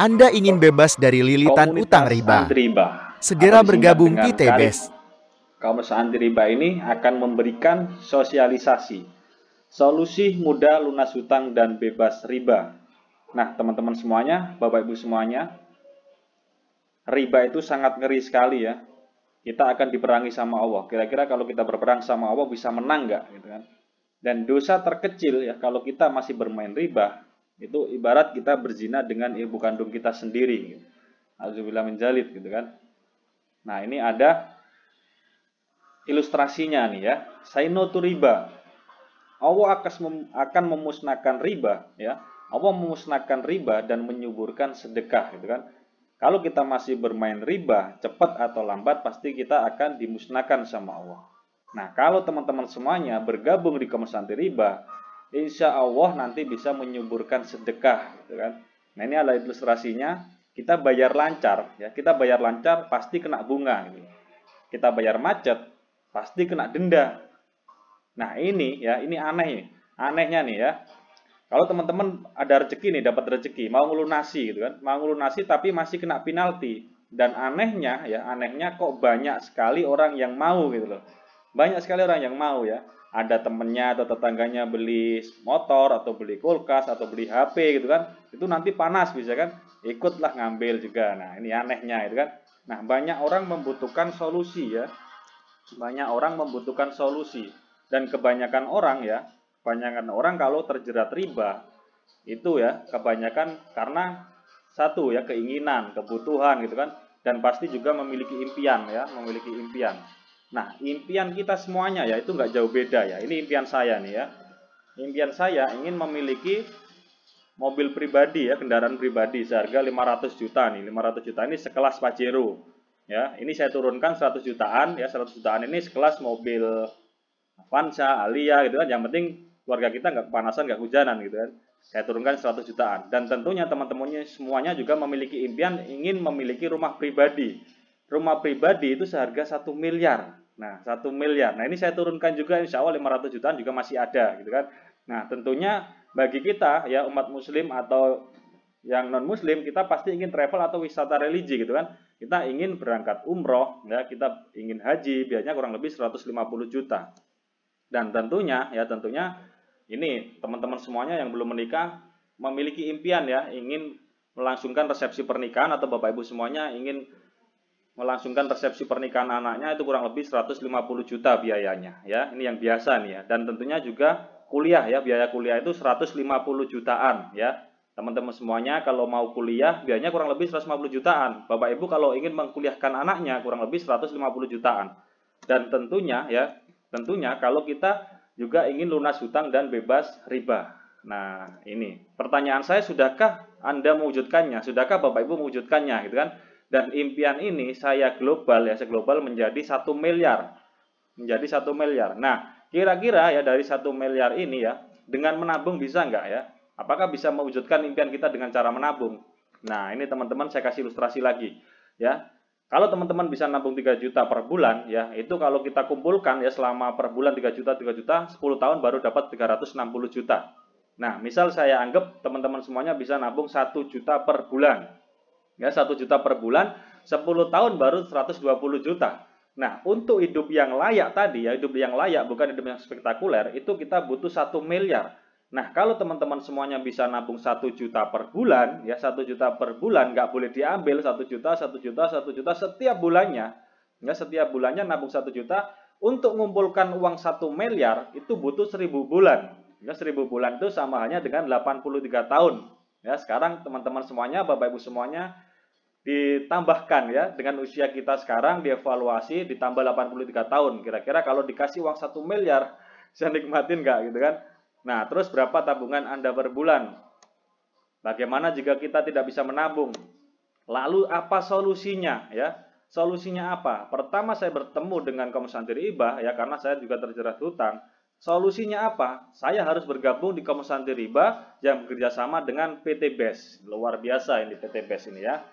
Anda ingin bebas dari lilitan utang Komunitas riba? anti riba Segera atau disingkat bergabung di dengan KARIB. TBS. Komunitas anti riba ini akan memberikan sosialisasi, solusi mudah lunas hutang dan bebas riba. Nah, teman-teman semuanya, Bapak Ibu semuanya, riba itu sangat ngeri sekali ya. Kita akan diperangi sama Allah. Kira-kira kalau kita berperang sama Allah bisa menang nggak? Gitu kan? Dan dosa terkecil ya kalau kita masih bermain riba itu ibarat kita berzina dengan ibu kandung kita sendiri. Gitu. Alhamdulillah menjalid gitu kan. Nah ini ada ilustrasinya nih ya. Say no to riba. Allah akan memusnahkan riba ya. Allah memusnahkan riba dan menyuburkan sedekah gitu kan. Kalau kita masih bermain riba, cepat atau lambat pasti kita akan dimusnahkan sama Allah. Nah, kalau teman-teman semuanya bergabung di komunitas anti riba, insya Allah nanti bisa menyuburkan sedekah, gitu kan? Nah, ini adalah ilustrasinya. Kita bayar lancar, ya. Kita bayar lancar pasti kena bunga, gitu. Kita bayar macet pasti kena denda. Nah, ini ya, ini aneh nih. Anehnya nih ya. Kalau teman-teman ada rezeki nih, dapat rezeki, mau ngelunasi gitu kan, mau ngelunasi tapi masih kena penalti. Dan anehnya ya, anehnya kok banyak sekali orang yang mau gitu loh. Banyak sekali orang yang mau ya. Ada temennya atau tetangganya beli motor atau beli kulkas atau beli HP gitu kan, itu nanti panas bisa kan, ikutlah ngambil juga. Nah ini anehnya itu kan. Nah banyak orang membutuhkan solusi ya, banyak orang membutuhkan solusi dan kebanyakan orang kalau terjerat riba itu ya kebanyakan karena satu ya keinginan, kebutuhan gitu kan dan pasti juga memiliki impian ya, memiliki impian. Nah, impian kita semuanya ya itu nggak jauh beda ya. Ini impian saya nih ya. Impian saya ingin memiliki mobil pribadi ya, kendaraan pribadi seharga 500 juta nih. 500 juta ini sekelas Pajero. Ya, ini saya turunkan 100 jutaan ya, 100 jutaan ini sekelas mobil Avanza, Alia gitu kan. Yang penting keluarga kita nggak kepanasan, nggak hujanan gitu kan. Saya turunkan 100 jutaan. Dan tentunya teman-temannya semuanya juga memiliki impian ingin memiliki rumah pribadi. Rumah pribadi itu seharga 1 miliar. Nah, 1 miliar. Nah, ini saya turunkan juga insya Allah 500 jutaan juga masih ada gitu kan. Nah, tentunya bagi kita ya umat muslim atau yang non muslim kita pasti ingin travel atau wisata religi gitu kan. Kita ingin berangkat umroh ya, kita ingin haji, biayanya kurang lebih 150 juta. Dan tentunya ini teman-teman semuanya yang belum menikah memiliki impian ya, ingin melangsungkan resepsi pernikahan atau Bapak Ibu semuanya ingin melangsungkan resepsi pernikahan anaknya itu kurang lebih 150 juta biayanya ya. Ini yang biasa nih ya. Dan tentunya juga kuliah ya, biaya kuliah itu 150 jutaan ya. Teman-teman semuanya kalau mau kuliah biayanya kurang lebih 150 jutaan. Bapak Ibu kalau ingin mengkuliahkan anaknya kurang lebih 150 jutaan. Dan tentunya kalau kita juga ingin lunas hutang dan bebas riba. Nah, ini pertanyaan saya, sudahkah Anda mewujudkannya? Sudahkah Bapak Ibu mewujudkannya gitu kan? Dan impian ini saya global ya, saya global menjadi 1 miliar. Menjadi 1 miliar. Nah, kira-kira ya dari 1 miliar ini ya, dengan menabung bisa nggak ya? Apakah bisa mewujudkan impian kita dengan cara menabung? Nah, ini teman-teman saya kasih ilustrasi lagi ya. Kalau teman-teman bisa nabung 3 juta per bulan ya, itu kalau kita kumpulkan ya selama per bulan 3 juta, 10 tahun baru dapat 360 juta. Nah, misal saya anggap teman-teman semuanya bisa nabung 1 juta per bulan. Ya, 1 juta per bulan, 10 tahun baru 120 juta. Nah, untuk hidup yang layak tadi ya, hidup yang layak bukan hidup yang spektakuler, itu kita butuh 1 miliar. Nah, kalau teman-teman semuanya bisa nabung 1 juta per bulan, ya 1 juta per bulan, nggak boleh diambil 1 juta, 1 juta, 1 juta setiap bulannya. Ya, setiap bulannya nabung 1 juta, untuk mengumpulkan uang 1 miliar itu butuh 1000 bulan. Ya, 1000 bulan itu sama halnya dengan 83 tahun. Ya, sekarang teman-teman semuanya, Bapak Ibu semuanya, ditambahkan ya dengan usia kita sekarang dievaluasi ditambah 83 tahun. Kira-kira kalau dikasih uang 1 miliar, bisa nikmatin nggak gitu kan? Nah, terus berapa tabungan Anda per bulan? Bagaimana jika kita tidak bisa menabung? Lalu apa solusinya ya? Solusinya apa? Pertama saya bertemu dengan Komunitas Anti Riba ya karena saya juga terjerat hutang. Solusinya apa? Saya harus bergabung di Komunitas Anti Riba yang bekerjasama dengan PT BES. Luar biasa ini PT BES ini ya.